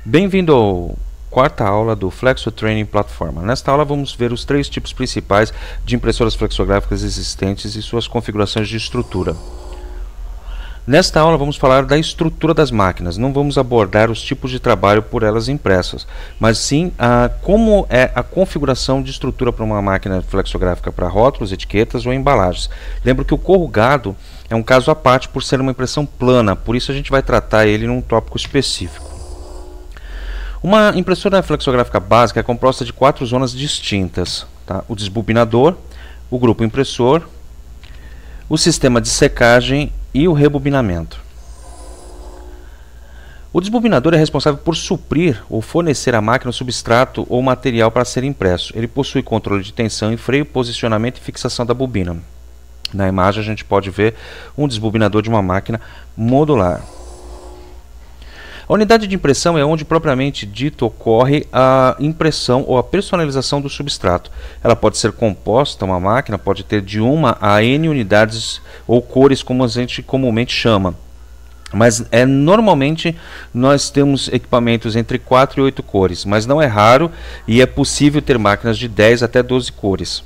Bem-vindo à quarta aula do Flexo Training Plataforma. Nesta aula vamos ver os três tipos principais de impressoras flexográficas existentes e suas configurações de estrutura. Nesta aula vamos falar da estrutura das máquinas, não vamos abordar os tipos de trabalho por elas impressas, mas sim como é a configuração de estrutura para uma máquina flexográfica para rótulos, etiquetas ou embalagens. Lembro que o corrugado é um caso à parte por ser uma impressão plana, por isso a gente vai tratar ele num tópico específico. Uma impressora flexográfica básica é composta de 4 zonas distintas, tá? O desbobinador, o grupo impressor, o sistema de secagem e o rebobinamento. O desbobinador é responsável por suprir ou fornecer à máquina o substrato ou material para ser impresso. Ele possui controle de tensão e freio, posicionamento e fixação da bobina. Na imagem a gente pode ver um desbobinador de uma máquina modular. A unidade de impressão é onde propriamente dito ocorre a impressão ou a personalização do substrato. Ela pode ser composta, uma máquina pode ter de 1 a N unidades ou cores, como a gente comumente chama. Mas normalmente nós temos equipamentos entre 4 e 8 cores, mas não é raro e é possível ter máquinas de 10 até 12 cores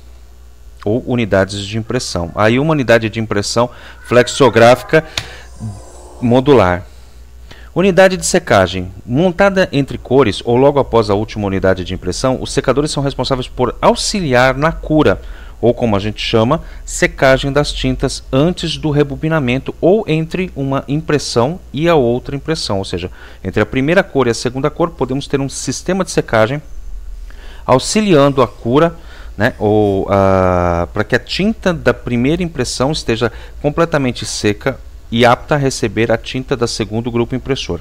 ou unidades de impressão. Aí uma unidade de impressão flexográfica modular. Unidade de secagem. Montada entre cores ou logo após a última unidade de impressão, os secadores são responsáveis por auxiliar na cura, ou como a gente chama, secagem das tintas antes do rebobinamento ou entre uma impressão e a outra impressão. Ou seja, entre a primeira cor e a segunda cor podemos ter um sistema de secagem auxiliando a cura, né, para que a tinta da primeira impressão esteja completamente seca e apta a receber a tinta da segundo grupo impressor,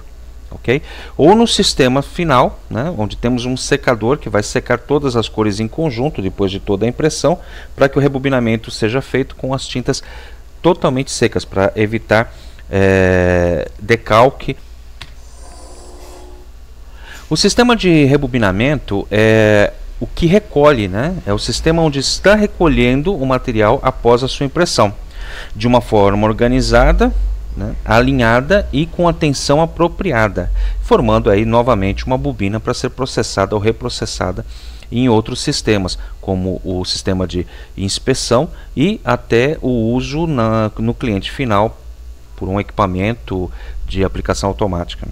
ok? Ou no sistema final, né, onde temos um secador que vai secar todas as cores em conjunto depois de toda a impressão, para que o rebobinamento seja feito com as tintas totalmente secas, para evitar decalque. O sistema de rebobinamento é o que recolhe, né? É o sistema onde está recolhendo o material após a sua impressão, de uma forma organizada, né, alinhada e com a tensão apropriada, formando aí novamente uma bobina para ser processada ou reprocessada em outros sistemas, como o sistema de inspeção e até o uso no cliente final por um equipamento de aplicação automática.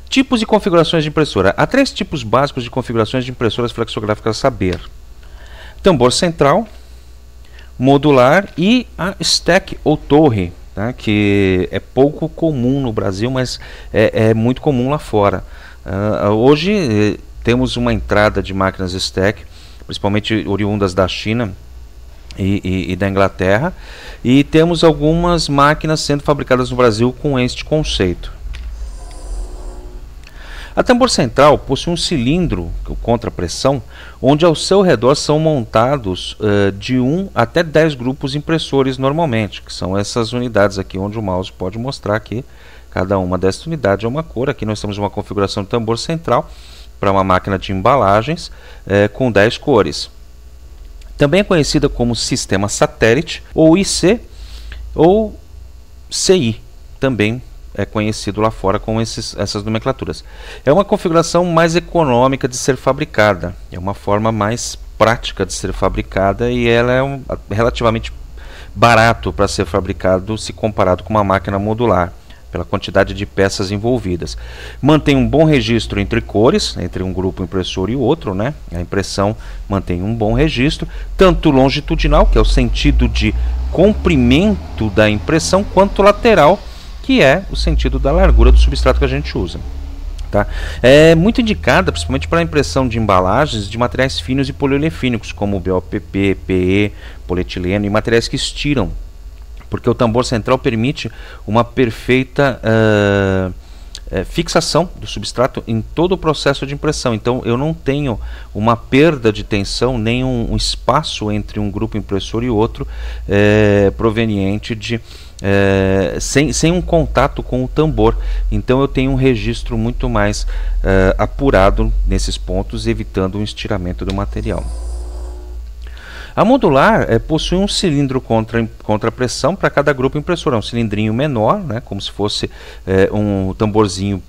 Tipos e configurações de impressora. Há 3 tipos básicos de configurações de impressoras flexográficas a saber: tambor central, modular e a stack ou torre, tá? Que é pouco comum no Brasil, mas é muito comum lá fora. Hoje temos uma entrada de máquinas stack, principalmente oriundas da China e da Inglaterra, e temos algumas máquinas sendo fabricadas no Brasil com este conceito. A tambor central possui um cilindro contra pressão, onde ao seu redor são montados de 1 até 10 grupos impressores normalmente, que são essas unidades aqui, onde o mouse pode mostrar que cada uma dessas unidades é uma cor. Aqui nós temos uma configuração de tambor central para uma máquina de embalagens com 10 cores. Também é conhecida como sistema satélite, ou IC, ou CI, também é conhecido lá fora com essas nomenclaturas. É uma configuração mais econômica de ser fabricada, é uma forma mais prática de ser fabricada e ela é relativamente barato para ser fabricado se comparado com uma máquina modular, pela quantidade de peças envolvidas. Mantém um bom registro entre cores, entre um grupo impressor e outro, né? A impressão mantém um bom registro, tanto longitudinal, que é o sentido de comprimento da impressão, quanto lateral, que é o sentido da largura do substrato que a gente usa, tá? É muito indicada principalmente para a impressão de embalagens de materiais finos e poliolefínicos, como BOPP, PE, polietileno e materiais que estiram, porque o tambor central permite uma perfeita fixação do substrato em todo o processo de impressão. Então eu não tenho uma perda de tensão, nem um espaço entre um grupo impressor e outro proveniente de sem um contato com o tambor. Então eu tenho um registro muito mais apurado nesses pontos, evitando um estiramento do material. A modular possui um cilindro contra pressão para cada grupo impressor. É um cilindrinho menor, né, como se fosse um tamborzinho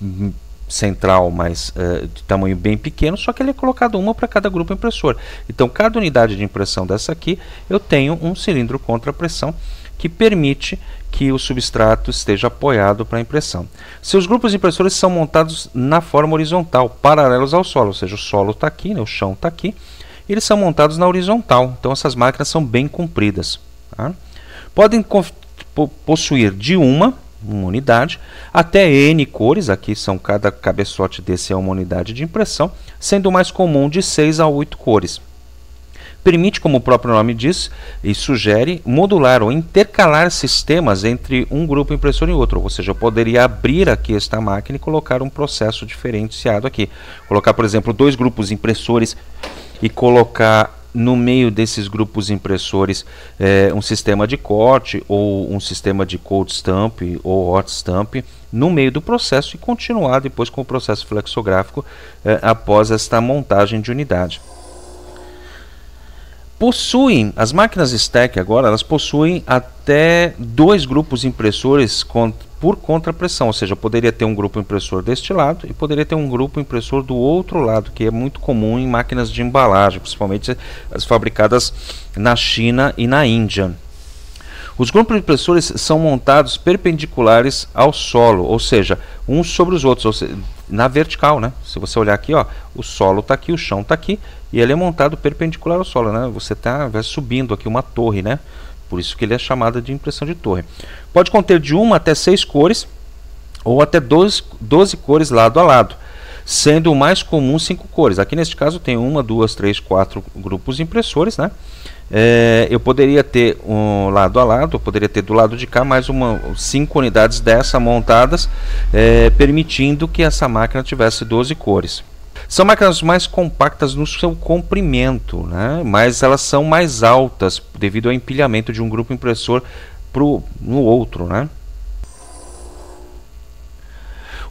central, mas de tamanho bem pequeno, só que ele é colocado uma para cada grupo impressor. Então, cada unidade de impressão dessa aqui, eu tenho um cilindro contra pressão que permite que o substrato esteja apoiado para a impressão. Seus grupos impressores são montados na forma horizontal, paralelos ao solo, ou seja, o solo está aqui, né, o chão está aqui, e eles são montados na horizontal, então essas máquinas são bem compridas. Tá? Podem possuir de uma unidade até N cores, aqui são cada cabeçote desse é uma unidade de impressão, sendo o mais comum de 6 a 8 cores. Permite, como o próprio nome diz e sugere, modular ou intercalar sistemas entre um grupo impressor e outro. Ou seja, eu poderia abrir aqui esta máquina e colocar um processo diferenciado aqui. Colocar, por exemplo, 2 grupos impressores e colocar no meio desses grupos impressores um sistema de corte ou um sistema de cold stamp ou hot stamp no meio do processo e continuar depois com o processo flexográfico após esta montagem de unidade. As máquinas stack agora, elas possuem até 2 grupos impressores por contrapressão, ou seja, eu poderia ter um grupo impressor deste lado e poderia ter um grupo impressor do outro lado, que é muito comum em máquinas de embalagem, principalmente as fabricadas na China e na Índia. Os grupos impressores são montados perpendiculares ao solo, ou seja, uns sobre os outros, ou seja, na vertical, né? Se você olhar aqui, ó, o solo está aqui, o chão está aqui, e ele é montado perpendicular ao solo, né? Você vai subindo aqui uma torre, né? Por isso que ele é chamado de impressão de torre. Pode conter de 1 até 6 cores, ou até 12 cores lado a lado, sendo o mais comum 5 cores. Aqui neste caso tem 1, 2, 3, 4 grupos impressores, né? Eu poderia ter um lado a lado, eu poderia ter do lado de cá mais 5 unidades dessa montadas, permitindo que essa máquina tivesse 12 cores. São máquinas mais compactas no seu comprimento, né? Mas elas são mais altas devido ao empilhamento de um grupo impressor no outro, né?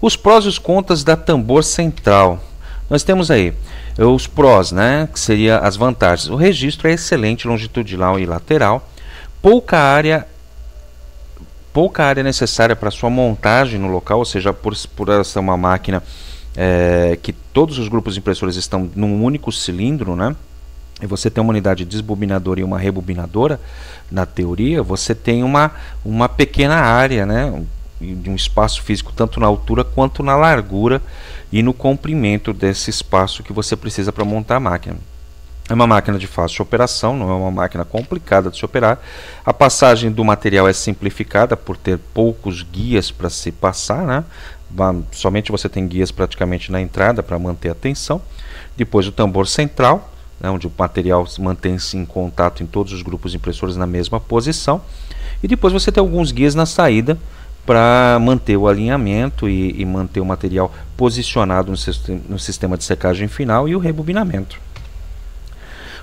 Os prós e os contras da tambor central. Nós temos aí os prós, né, que seria as vantagens. O registro é excelente, longitudinal e lateral. Pouca área necessária para sua montagem no local, ou seja, por essa uma máquina que todos os grupos impressores estão num único cilindro, né? E você tem uma unidade desbobinadora e uma rebobinadora, na teoria, você tem uma pequena área, né, de um espaço físico tanto na altura quanto na largura e no comprimento desse espaço que você precisa para montar a máquina. É uma máquina de fácil operação, não é uma máquina complicada de se operar. A passagem do material é simplificada por ter poucos guias para se passar, né? Somente você tem guias praticamente na entrada para manter a tensão. Depois o tambor central, né, onde o material mantém-se em contato em todos os grupos impressores na mesma posição. E depois você tem alguns guias na saída para manter o alinhamento e manter o material posicionado no sistema de secagem final e o rebobinamento.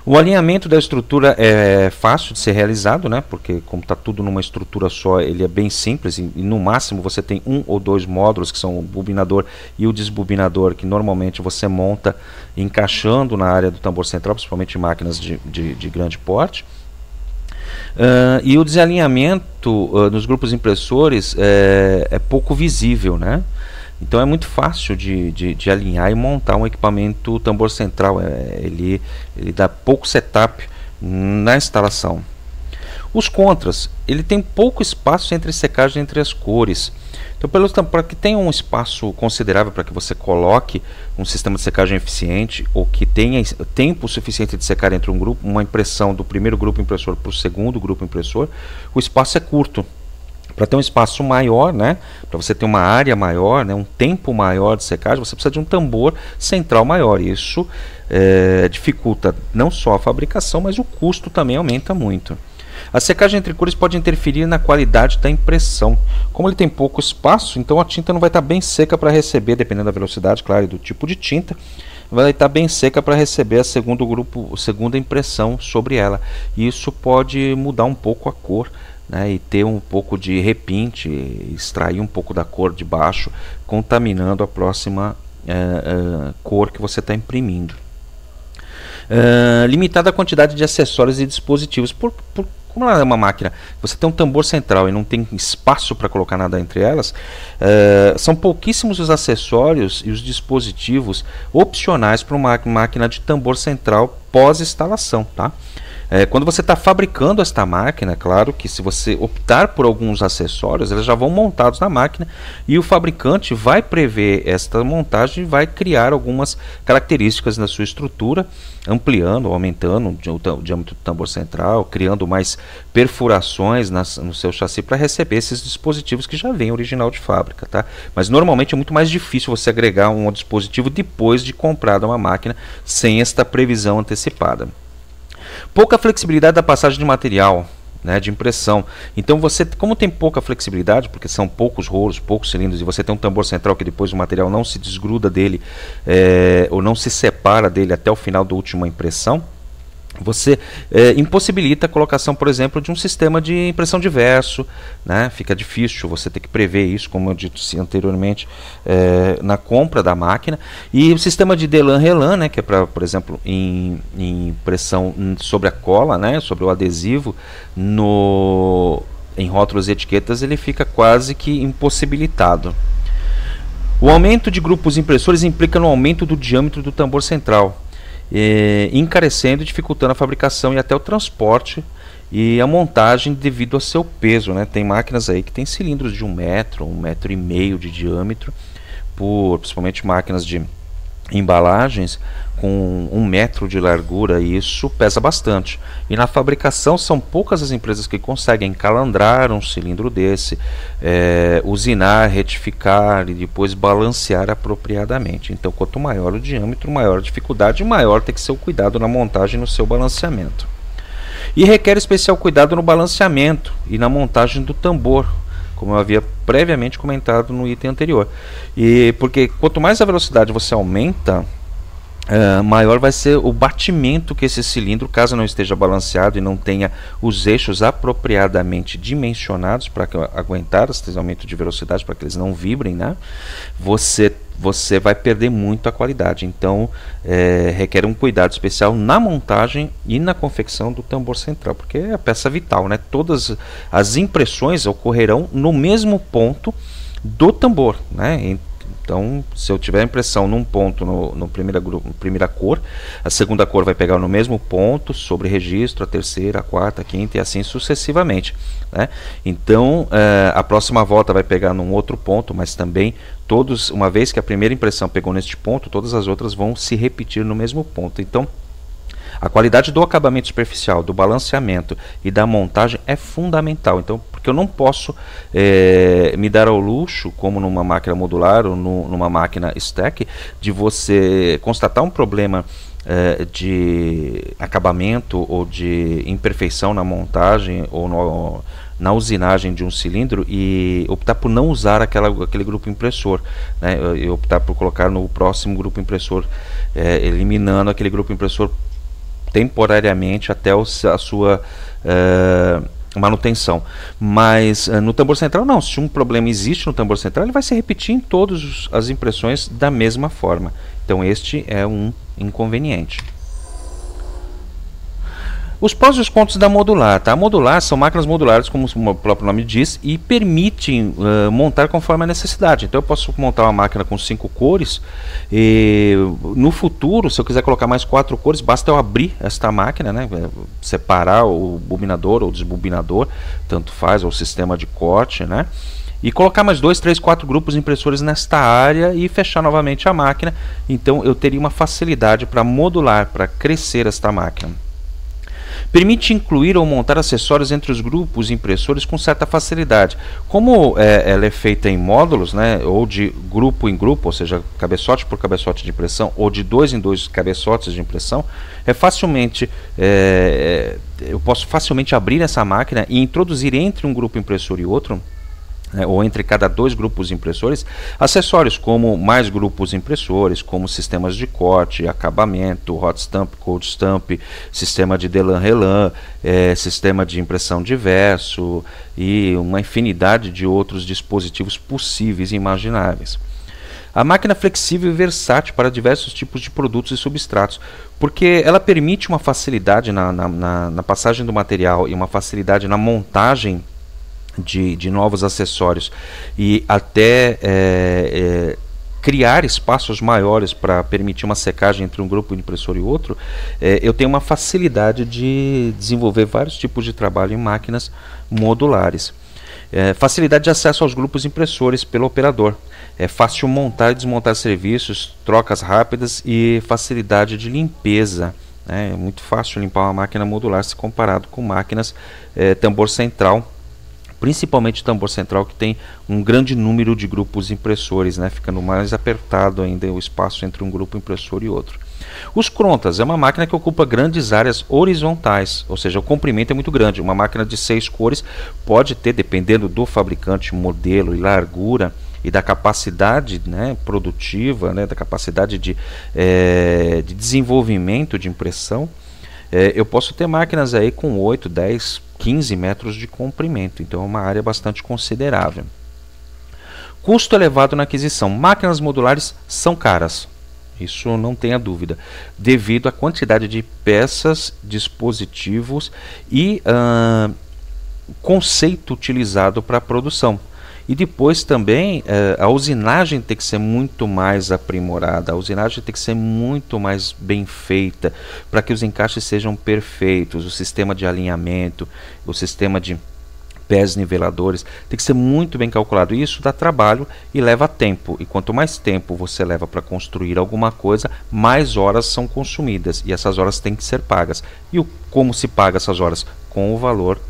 O alinhamento da estrutura é fácil de ser realizado, né? Porque como está tudo numa estrutura só, ele é bem simples e no máximo você tem 1 ou 2 módulos, que são o bobinador e o desbobinador, que normalmente você monta encaixando na área do tambor central, principalmente em máquinas de grande porte. E o desalinhamento nos grupos impressores é pouco visível, né? Então é muito fácil de alinhar e montar um equipamento tambor central. Ele dá pouco setup na instalação. Os contras, ele tem pouco espaço entre secagem entre as cores. Então, para que tenha um espaço considerável para que você coloque um sistema de secagem eficiente ou que tenha tempo suficiente de secar entre uma impressão do primeiro grupo impressor para o segundo grupo impressor, o espaço é curto. Para ter um espaço maior, né, para você ter uma área maior, né, um tempo maior de secagem, você precisa de um tambor central maior. Isso dificulta não só a fabricação, mas o custo também aumenta muito. A secagem entre cores pode interferir na qualidade da impressão. Como ele tem pouco espaço, então a tinta não vai estar bem seca para receber, dependendo da velocidade, claro, e do tipo de tinta, vai estar bem seca para receber a segunda impressão sobre ela. E isso pode mudar um pouco a cor, né, e ter um pouco de repinte, extrair um pouco da cor de baixo, contaminando a próxima cor que você está imprimindo. Limitada a quantidade de acessórios e dispositivos. Por como ela é uma máquina, você tem um tambor central e não tem espaço para colocar nada entre elas, são pouquíssimos os acessórios e os dispositivos opcionais para uma máquina de tambor central pós-instalação, tá? Quando você está fabricando esta máquina, claro que se você optar por alguns acessórios, eles já vão montados na máquina e o fabricante vai prever esta montagem e vai criar algumas características na sua estrutura, ampliando ou aumentando o diâmetro do tambor central, criando mais perfurações no seu chassi para receber esses dispositivos que já vêm original de fábrica, tá? Mas normalmente é muito mais difícil você agregar um dispositivo depois de comprada uma máquina sem esta previsão antecipada. Pouca flexibilidade da passagem de material, né, de impressão. Então você, como tem pouca flexibilidade, porque são poucos rolos, poucos cilindros, e você tem um tambor central que depois o material não se desgruda dele, ou não se separa dele até o final da última impressão, você impossibilita a colocação, por exemplo, de um sistema de impressão diverso, né? Fica difícil você ter que prever isso, como eu disse anteriormente, na compra da máquina. E o sistema de Delan-Relan, né? Que é para, por exemplo, em impressão sobre a cola, né? Sobre o adesivo, em rótulos e etiquetas, ele fica quase que impossibilitado. O aumento de grupos impressores implica no aumento do diâmetro do tambor central, encarecendo e dificultando a fabricação e até o transporte e a montagem devido ao seu peso, né? Tem máquinas aí que tem cilindros de 1 metro, 1,5 metro de diâmetro, principalmente máquinas de embalagens com 1 metro de largura, e isso pesa bastante. E na fabricação são poucas as empresas que conseguem calandrar um cilindro desse, usinar, retificar e depois balancear apropriadamente. Então, quanto maior o diâmetro, maior a dificuldade, maior tem que ser o cuidado na montagem e no seu balanceamento. E requer especial cuidado no balanceamento e na montagem do tambor, como eu havia previamente comentado no item anterior. Porque quanto mais a velocidade você aumenta, maior vai ser o batimento que esse cilindro, caso não esteja balanceado e não tenha os eixos apropriadamente dimensionados para aguentar esse aumento de velocidade, para que eles não vibrem, né? Você vai perder muito a qualidade. Então requer um cuidado especial na montagem e na confecção do tambor central, porque é a peça vital, né? Todas as impressões ocorrerão no mesmo ponto do tambor, né? Então, se eu tiver a impressão num ponto no primeira cor, a segunda cor vai pegar no mesmo ponto, sobre registro, a terceira, a quarta, a quinta e assim sucessivamente, né? Então, a próxima volta vai pegar num outro ponto, mas também uma vez que a primeira impressão pegou neste ponto, todas as outras vão se repetir no mesmo ponto. Então, a qualidade do acabamento superficial, do balanceamento e da montagem é fundamental. Então, porque eu não posso me dar ao luxo, como numa máquina modular ou numa máquina stack, de você constatar um problema de acabamento ou de imperfeição na montagem ou na usinagem de um cilindro e optar por não usar aquele grupo impressor, né? E optar por colocar no próximo grupo impressor, eliminando aquele grupo impressor temporariamente até a sua manutenção. Mas no tambor central não, se um problema existe no tambor central, ele vai se repetir em todas as impressões da mesma forma. Então este é um inconveniente. Os prós e os contras da modular, tá? A modular são máquinas modulares, como o próprio nome diz, e permitem montar conforme a necessidade. Então eu posso montar uma máquina com 5 cores e no futuro, se eu quiser colocar mais 4 cores, basta eu abrir esta máquina, né? Separar o bobinador ou desbobinador, tanto faz, ou o sistema de corte, né? E colocar mais 2, 3, 4 grupos impressores nesta área e fechar novamente a máquina. Então eu teria uma facilidade para modular, para crescer esta máquina. Permite incluir ou montar acessórios entre os grupos impressores com certa facilidade. Como ela é feita em módulos, né, ou de grupo em grupo, ou seja, cabeçote por cabeçote de impressão, ou de 2 em 2 cabeçotes de impressão, eu posso facilmente abrir essa máquina e introduzir entre um grupo impressor e outro, ou entre cada 2 grupos impressores, acessórios como mais grupos impressores, como sistemas de corte, acabamento, hot stamp, cold stamp, sistema de Delan-Relan, sistema de impressão diverso e uma infinidade de outros dispositivos possíveis e imagináveis. A máquina é flexível e versátil para diversos tipos de produtos e substratos, porque ela permite uma facilidade na passagem do material e uma facilidade na montagem de novos acessórios e até criar espaços maiores para permitir uma secagem entre um grupo de impressor e outro. Eu tenho uma facilidade de desenvolver vários tipos de trabalho em máquinas modulares. Facilidade de acesso aos grupos impressores pelo operador. É fácil montar e desmontar serviços, trocas rápidas e facilidade de limpeza. É muito fácil limpar uma máquina modular se comparado com máquinas tambor central, principalmente tambor central, que tem um grande número de grupos impressores, né, ficando mais apertado ainda o espaço entre um grupo impressor e outro. Os Crontas é uma máquina que ocupa grandes áreas horizontais, ou seja, o comprimento é muito grande. Uma máquina de 6 cores pode ter, dependendo do fabricante, modelo e largura e da capacidade, né, produtiva, né, da capacidade de desenvolvimento de impressão, eu posso ter máquinas aí com 8, 10, 15 metros de comprimento, então é uma área bastante considerável. Custo elevado na aquisição. Máquinas modulares são caras, isso não tenha dúvida, devido à quantidade de peças, dispositivos e conceito utilizado para a produção. E depois também a usinagem tem que ser muito mais aprimorada, a usinagem tem que ser muito mais bem feita para que os encaixes sejam perfeitos, o sistema de alinhamento, o sistema de pés niveladores tem que ser muito bem calculado. Isso dá trabalho e leva tempo, e quanto mais tempo você leva para construir alguma coisa, mais horas são consumidas, e essas horas têm que ser pagas. E como se paga essas horas? Com o valor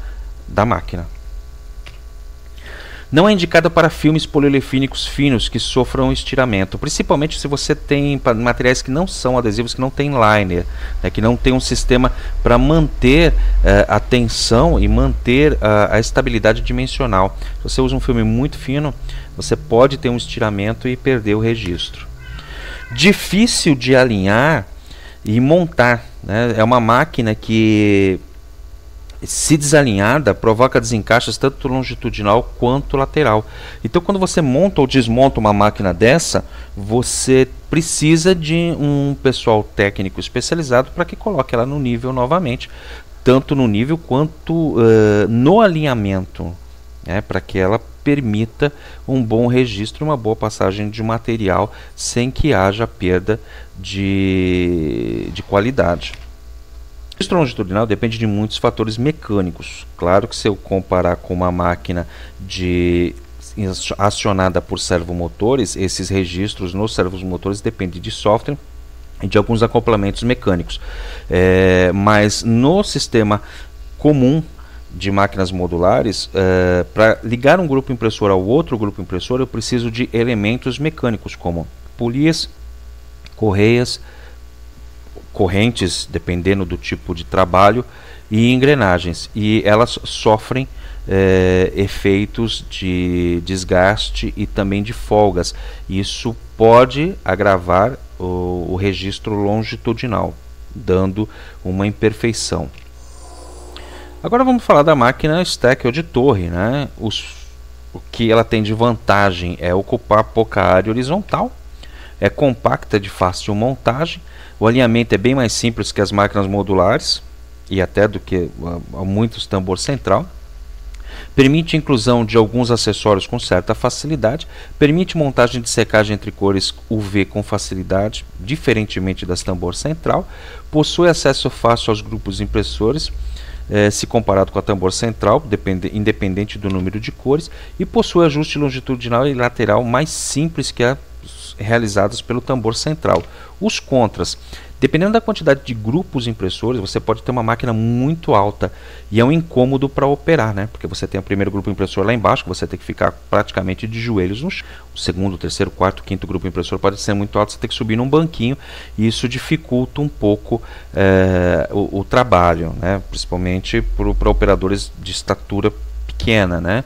da máquina. Não é indicada para filmes poliolefínicos finos que sofram estiramento, principalmente se você tem materiais que não são adesivos, que não tem liner, né, que não tem um sistema para manter a tensão e manter a estabilidade dimensional. Se você usa um filme muito fino, você pode ter um estiramento e perder o registro. Difícil de alinhar e montar, né? É uma máquina que, se desalinhada, provoca desencaixes tanto longitudinal quanto lateral. Então, quando você monta ou desmonta uma máquina dessa, você precisa de um pessoal técnico especializado para que coloque ela no nível novamente, tanto no nível quanto no alinhamento, né, para que ela permita um bom registro, uma boa passagem de material sem que haja perda de qualidade. O registro longitudinal depende de muitos fatores mecânicos. Claro que se eu comparar com uma máquina acionada por servomotores, esses registros nos servomotores dependem de software e de alguns acoplamentos mecânicos. Mas no sistema comum de máquinas modulares, para ligar um grupo impressor ao outro grupo impressor, eu preciso de elementos mecânicos como polias, correias, correntes, dependendo do tipo de trabalho, e engrenagens, e elas sofrem efeitos de desgaste e também de folgas. Isso pode agravar o registro longitudinal, dando uma imperfeição. Agora vamos falar da máquina stack ou de torre, né? O que ela tem de vantagem é ocupar pouca área horizontal, é compacta, de fácil montagem, o alinhamento é bem mais simples que as máquinas modulares e até do que muitos tambor central. Permite a inclusão de alguns acessórios com certa facilidade, permite montagem de secagem entre cores UV com facilidade, diferentemente das tambor central, possui acesso fácil aos grupos impressores, se comparado com a tambor central, independente do número de cores, e possui ajuste longitudinal e lateral mais simples que a realizados pelo tambor central. Os contras: dependendo da quantidade de grupos impressores, você pode ter uma máquina muito alta e é um incômodo para operar, né? Porque você tem o primeiro grupo impressor lá embaixo, que você tem que ficar praticamente de joelhos no chão. O segundo, terceiro, quarto, quinto grupo impressor pode ser muito alto, você tem que subir num banquinho, e isso dificulta um pouco o trabalho, né? Principalmente para operadores de estatura pequena, né?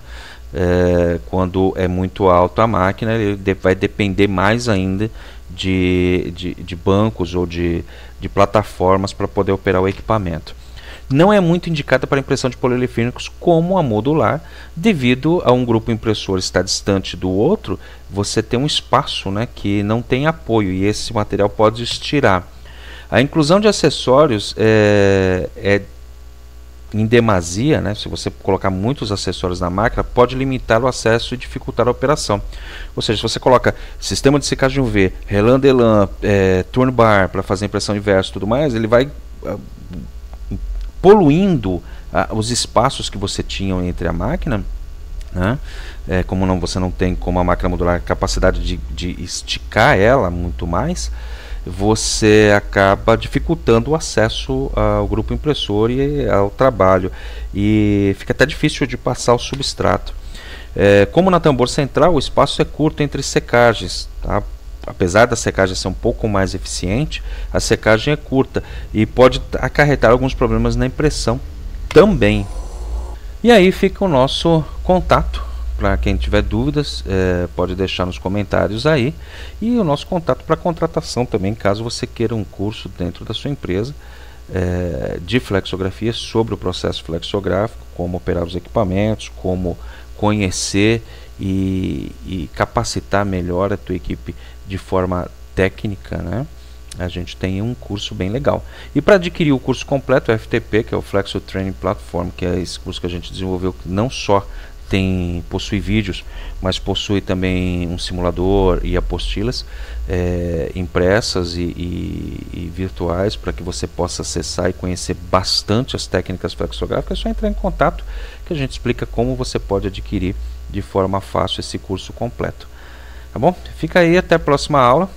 Quando é muito alto a máquina, ele vai depender mais ainda de bancos ou de plataformas para poder operar o equipamento. não é muito indicada para impressão de poliolefínicos como a modular, devido a um grupo impressor estar distante do outro, você tem um espaço, né, que não tem apoio e esse material pode estirar. A inclusão de acessórios é em demasia, né, se você colocar muitos acessórios na máquina, pode limitar o acesso e dificultar a operação. Ou seja, se você coloca sistema de secagem UV, Relan Delan, turn bar para fazer impressão inversa e tudo mais, ele vai poluindo os espaços que você tinha entre a máquina, né? Como você não tem, como a máquina modular, capacidade de esticar ela muito mais, você acaba dificultando o acesso ao grupo impressor e ao trabalho, e fica até difícil de passar o substrato. Como na tambor central, o espaço é curto entre secagens, tá? Apesar da secagem ser um pouco mais eficiente, a secagem é curta e pode acarretar alguns problemas na impressão também. E aí fica o nosso contato. Para quem tiver dúvidas, pode deixar nos comentários aí. E o nosso contato para contratação também, caso você queira um curso dentro da sua empresa de flexografia, sobre o processo flexográfico, como operar os equipamentos, como conhecer e capacitar melhor a tua equipe de forma técnica, né? A gente tem um curso bem legal. E para adquirir o curso completo, o FTP, que é o Flexo Training Platform, que é esse curso que a gente desenvolveu, que não só possui vídeos, mas possui também um simulador e apostilas impressas e virtuais, para que você possa acessar e conhecer bastante as técnicas flexográficas. É só entrar em contato que a gente explica como você pode adquirir de forma fácil esse curso completo. Tá bom? Fica aí, até a próxima aula.